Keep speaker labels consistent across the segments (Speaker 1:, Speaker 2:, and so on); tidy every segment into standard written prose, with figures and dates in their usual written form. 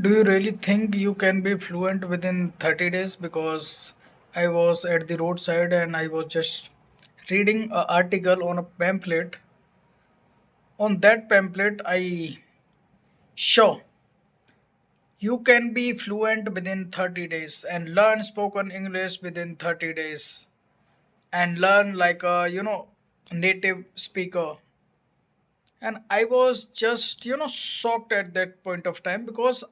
Speaker 1: Do you really think you can be fluent within 30 days? Because I was at the roadside and I was just reading an article on a pamphlet. On that pamphlet, I saw you can be fluent within 30 days and learn spoken English within 30 days and learn like a, native speaker. And I was just, shocked at that point of time because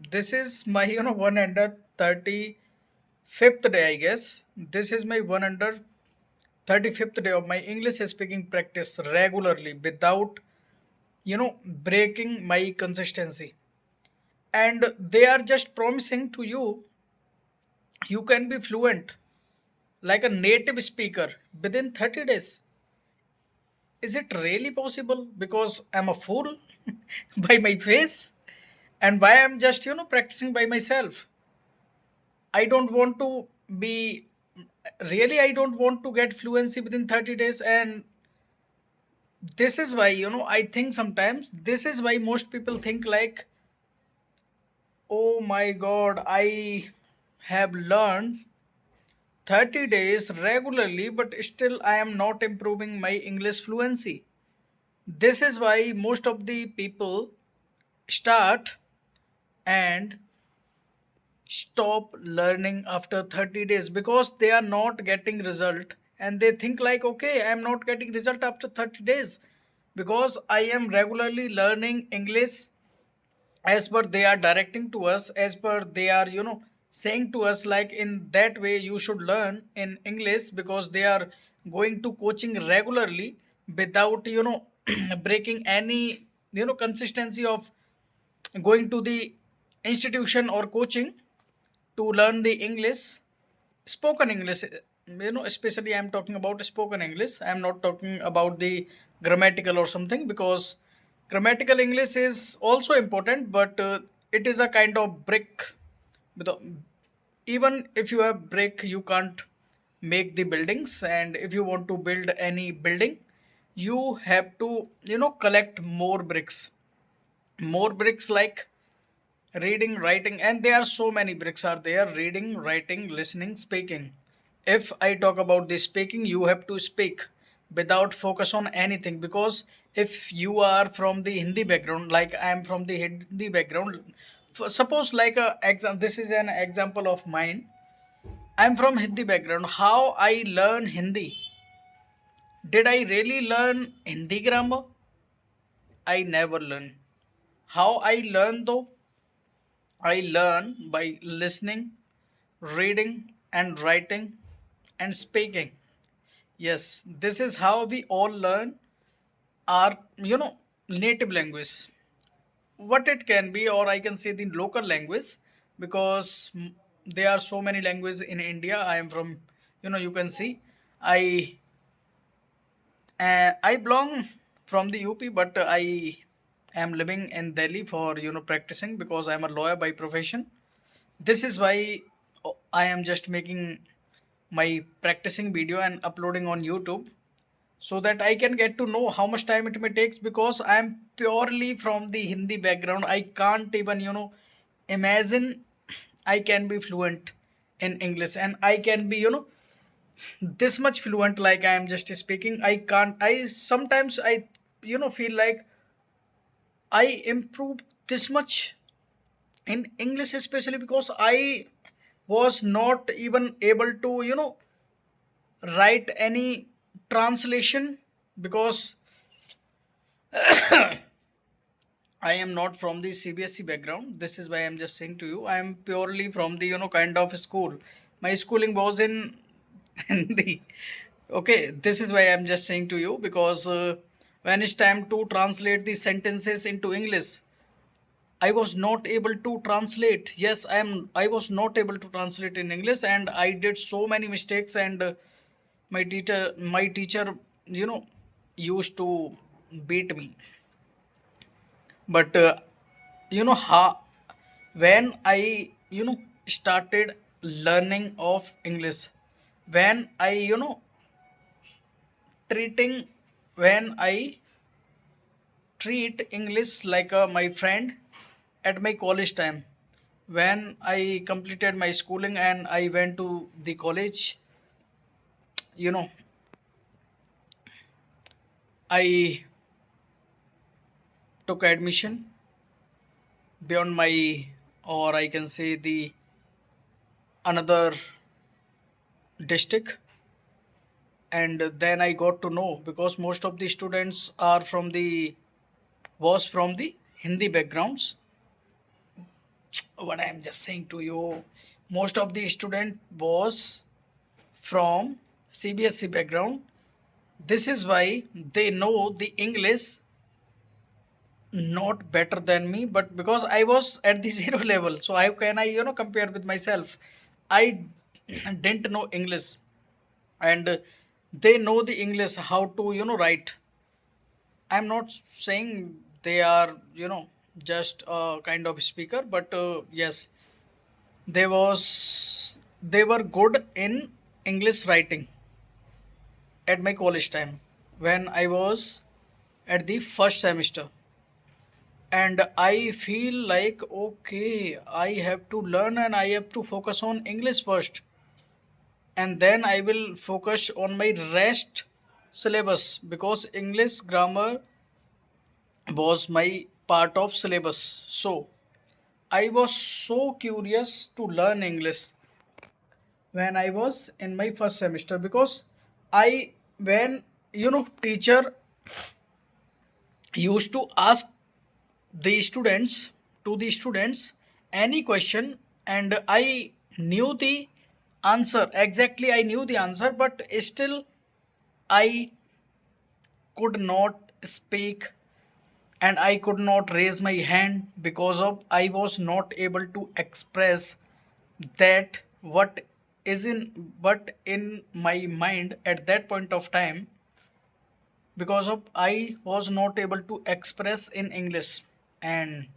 Speaker 1: this is my, 135th day, I guess. This is my 135th day of my English speaking practice regularly without, breaking my consistency. And they are just promising to you, you can be fluent like a native speaker within 30 days. Is it really possible? Because I'm a fool by my face and why I'm just, practicing by myself. I don't want to be really, I don't want to get fluency within 30 days. And this is why, I think sometimes this is why most people think like, oh my god, I have learned 30 days regularly, but still I am not improving my English fluency. This is why most of the people start and stop learning after 30 days because they are not getting result, and they think like, okay, I am not getting result after 30 days because I am regularly learning English as per they are directing to us, as per they are, saying to us like in that way you should learn in English, because they are going to coaching regularly without, breaking any, consistency of going to the institution or coaching to learn the English, spoken English. Especially I'm talking about spoken English. I'm not talking about the grammatical or something, because grammatical English is also important, but it is a kind of brick. With even if you have brick, you can't make the buildings. And if you want to build any building, you have to, collect more bricks like reading, writing, and there are so many bricks are there: reading, writing, listening, speaking. If I talk about the speaking, you have to speak without focus on anything, because if you are from the Hindi background, like I am from the Hindi background, suppose like a exam, this is an example of mine. I'm from Hindi background. How I learn Hindi? Did I really learn Hindi grammar? I never learn. How I learn though? I learn by listening, reading, and writing, and speaking. Yes, this is how we all learn our, native language. What it can be, or I can say the local language, because there are so many languages in India. I am from, you can see, I I belong from the UP, but I am living in Delhi for, practicing, because I am a lawyer by profession. This is why I am just making my practicing video and uploading on YouTube, so that I can get to know how much time it may takes, because I am purely from the Hindi background. I can't even, imagine I can be fluent in English, and I can be, this much fluent like I am just speaking. I can't. I sometimes I, feel like I improved this much in English, especially because I was not even able to, write any translation, because I am not from the CBSE background. This is why I'm just saying to you. I am purely from the, kind of school. My schooling was in Hindi. Okay, this is why I'm just saying to you, because when it's time to translate the sentences into English, I was not able to translate. Yes, I was not able to translate in English, and I did so many mistakes. And my teacher, you know, used to beat me. But how when I, started learning of English, when I, treating when I treat English like my friend, at my college time. When I completed my schooling and I went to the college, you know, I took admission beyond my, or I can say the another district. And then I got to know, because most of the students are from the was from the Hindi backgrounds. What I am just saying to you, most of the student was from CBSE background. This is why they know the English not better than me, but because I was at the zero level, so how can I compare with myself? I didn't know English, and they know the English how to write. I'm not saying they are just a kind of speaker, but yes, they were good in English writing at my college time when I was at the first semester. And I feel like, okay, I have to learn and I have to focus on English first, and then I will focus on my rest syllabus, because English grammar was my part of syllabus. So I was so curious to learn English when I was in my first semester, because I when teacher used to ask the students the students any question, and I knew the answer exactly. I knew the answer, but still I could not speak and I could not raise my hand, because of I was not able to express that what is in but in my mind at that point of time, because of I was not able to express in English, and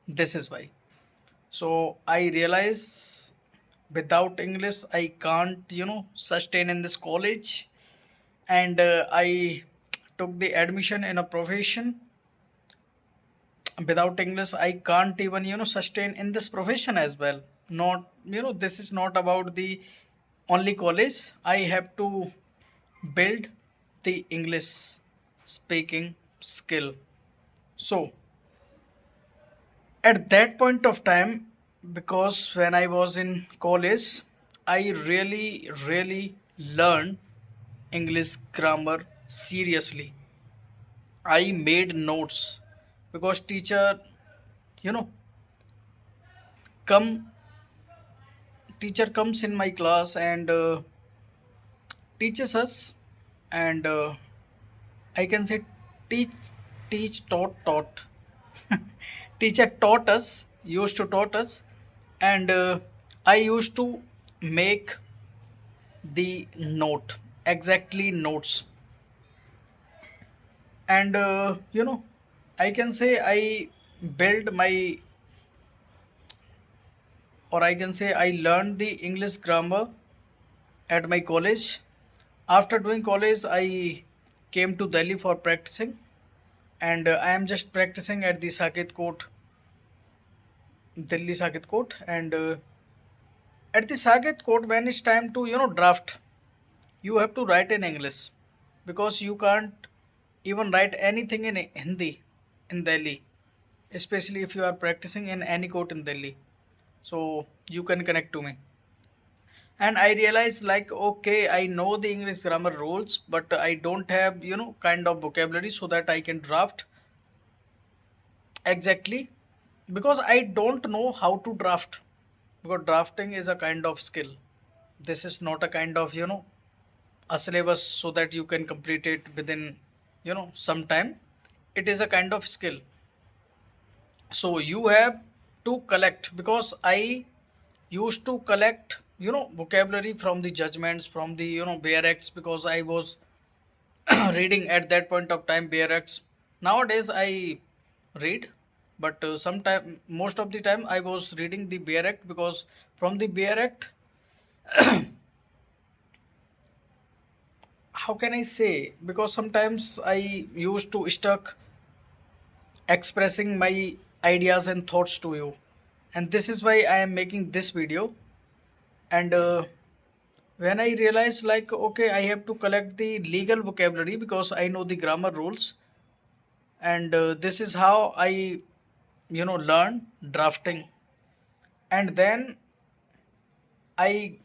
Speaker 1: this is why. So I realize without English I can't sustain in this college, and I took the admission in a profession. Without English I can't even sustain in this profession as well. Not this is not about the only college. I have to build the English speaking skill. So at that point of time, because when I was in college, I really learned English grammar seriously. I made notes, because you know come teacher comes in my class and teaches us, and I can say teach taught teacher taught us used to taught us, and I used to make the note, exactly notes. And I can say I build my, or I can say I learned the English grammar at my college. After doing college I came to Delhi for practicing, and I am just practicing at the Saket Court, Delhi Saket Court. And at the Saket Court, when it's time to draft, you have to write in English, because you can't even write anything in Hindi in Delhi, especially if you are practicing in any court in Delhi. So you can connect to me. And I realized, like, okay, I know the English grammar rules, but I don't have kind of vocabulary so that I can draft exactly, because I don't know how to draft, because drafting is a kind of skill. This is not a kind of a syllabus so that you can complete it within some time. It is a kind of skill. So you have to collect, because I used to collect vocabulary from the judgments, from the bare acts, because I was reading at that point of time bare acts. Nowadays I read, but sometime most of the time I was reading the bare act, because from the bare act, how can I say, because sometimes I used to stuck expressing my ideas and thoughts to you. And this is why I am making this video. And when I realized, like, okay, I have to collect the legal vocabulary because I know the grammar rules. And this is how I, learn drafting. And then I,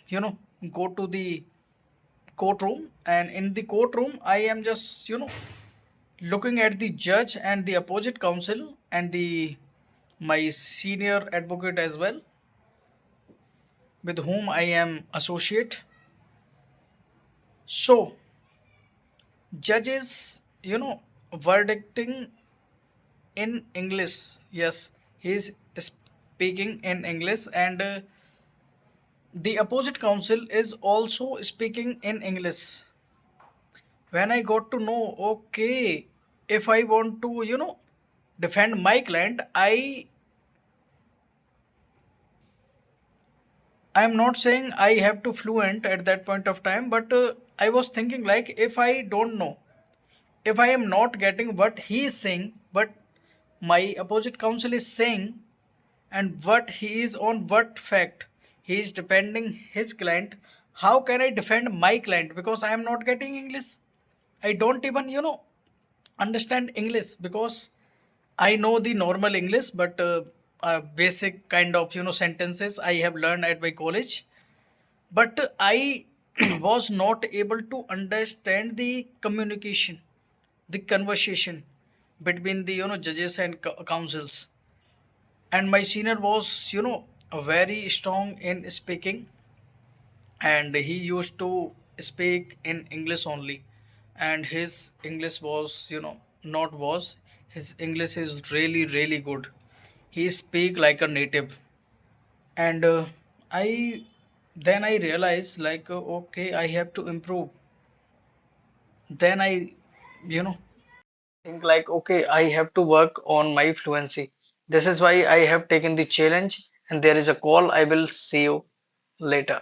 Speaker 1: you know, go to the courtroom. And in the courtroom, I am just, looking at the judge and the opposite counsel and the my senior advocate as well, with whom I am associate. So judges, verdicting in English. Yes, he is speaking in English, and the opposite counsel is also speaking in English. When I got to know, okay, if I want to, defend my client, I'm not saying I have to fluent at that point of time, but I was thinking, like, if I don't know, if I am not getting what he is saying, but my opposite counsel is saying, and what he is on what fact he is defending his client, how can I defend my client? Because I am not getting English. I don't even, understand English, because I know the normal English, but basic kind of, sentences I have learned at my college. But I was not able to understand the communication, the conversation between the, judges and counsels. And my senior was, very strong in speaking, and he used to speak in English only. And his English was, not was, his English is really really good. He speak like a native. And I then I realized, like, okay, I have to improve. Then I, you know think, like, okay, I have to work on my fluency. This is why I have taken the challenge. And there is a call. I will see you later.